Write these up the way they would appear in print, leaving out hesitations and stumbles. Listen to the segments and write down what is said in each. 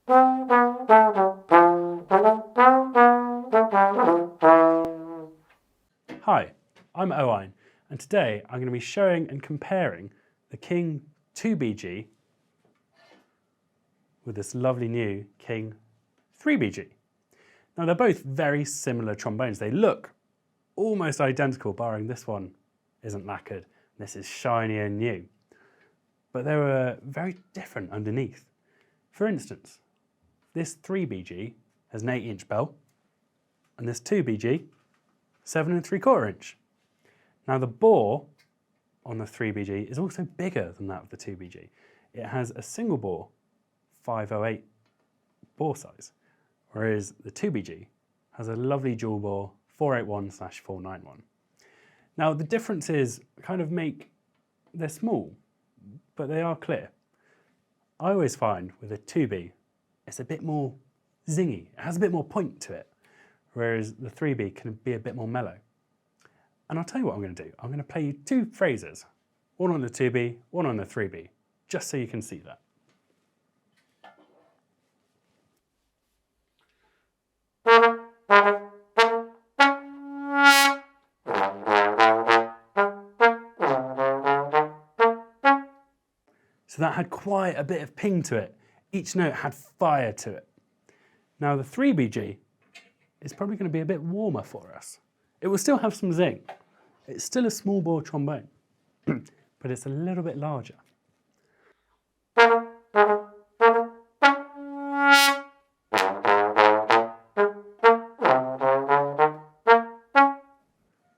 Hi, I'm Owain, and today I'm going to be showing and comparing the King 2BG with this lovely new King 3BG. Now they're both very similar trombones. They look almost identical, barring this one isn't lacquered. This is shiny and new. But they were very different underneath. For instance, this 3BG has an 8-inch bell, and this 2BG, 7 3/4 inch. Now the bore on the 3BG is also bigger than that of the 2BG. It has a single bore 508 bore size, whereas the 2BG has a lovely dual bore 481/491. Now the differences kind of they're small, but they are clear. I always find with a 2B, it's a bit more zingy. It has a bit more point to it, whereas the 3B can be a bit more mellow. And I'll tell you what I'm going to do. I'm going to play you two phrases, one on the 2B, one on the 3B, just so you can see that. So that had quite a bit of ping to it. Each note had fire to it. Now the 3BG is probably going to be a bit warmer for us. It will still have some zing. It's still a small bore trombone, but it's a little bit larger.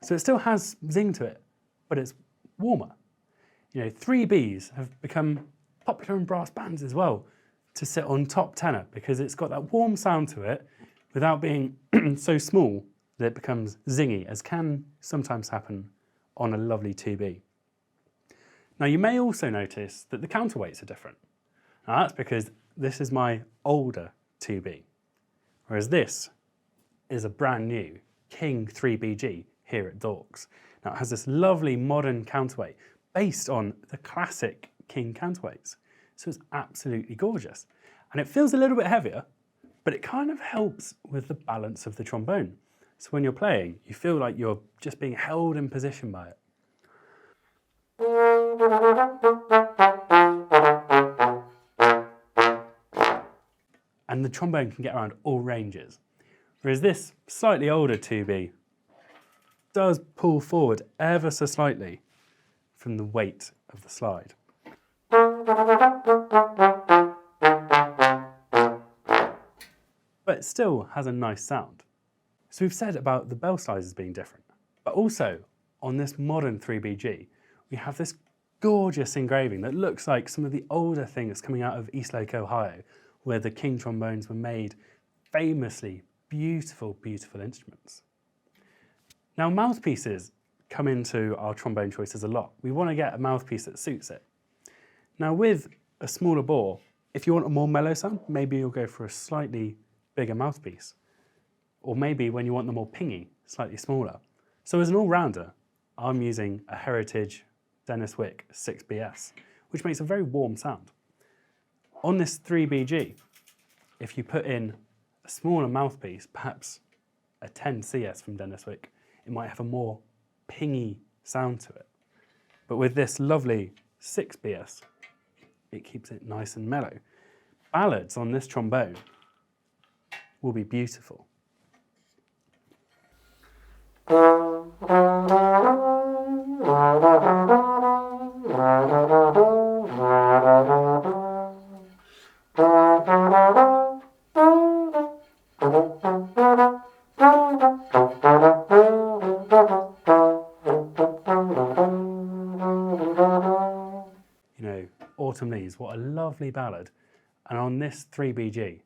So it still has zing to it, but it's warmer. 3Bs have become popular in brass bands as well to sit on top tenor because it's got that warm sound to it without being so small that it becomes zingy, as can sometimes happen on a lovely 2B. Now you may also notice that the counterweights are different. Now that's because this is my older 2B, whereas this is a brand new King 3BG here at Dorks. Now it has this lovely modern counterweight based on the classic King counterweights. So it's absolutely gorgeous. And it feels a little bit heavier, but it kind of helps with the balance of the trombone. So when you're playing, you feel like you're just being held in position by it. And the trombone can get around all ranges. Whereas this slightly older 2B does pull forward ever so slightly from the weight of the slide. But it still has a nice sound. So we've said about the bell sizes being different, but also on this modern 3BG, we have this gorgeous engraving that looks like some of the older things coming out of Eastlake, Ohio, where the King trombones were made. Famously beautiful, beautiful instruments. Now mouthpieces come into our trombone choices a lot. We want to get a mouthpiece that suits it. Now with a smaller bore, if you want a more mellow sound, maybe you'll go for a slightly bigger mouthpiece. Or maybe when you want the more pingy, slightly smaller. So as an all-rounder, I'm using a Heritage Dennis Wick 6BS, which makes a very warm sound. On this 3BG, if you put in a smaller mouthpiece, perhaps a 10CS from Dennis Wick, it might have a more pingy sound to it. But with this lovely 6BS, it keeps it nice and mellow. Ballads on this trombone will be beautiful. Autumn Leaves, what a lovely ballad. And on this 3BG,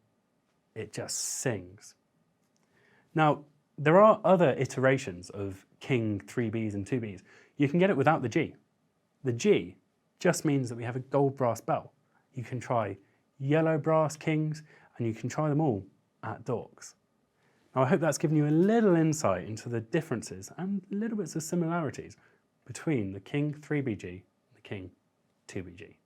it just sings. Now, there are other iterations of King 3Bs and 2Bs. You can get it without the G. The G just means that we have a gold brass bell. You can try yellow brass Kings, and you can try them all at Dorks. Now, I hope that's given you a little insight into the differences and little bits of similarities between the King 3BG and the King 2BG.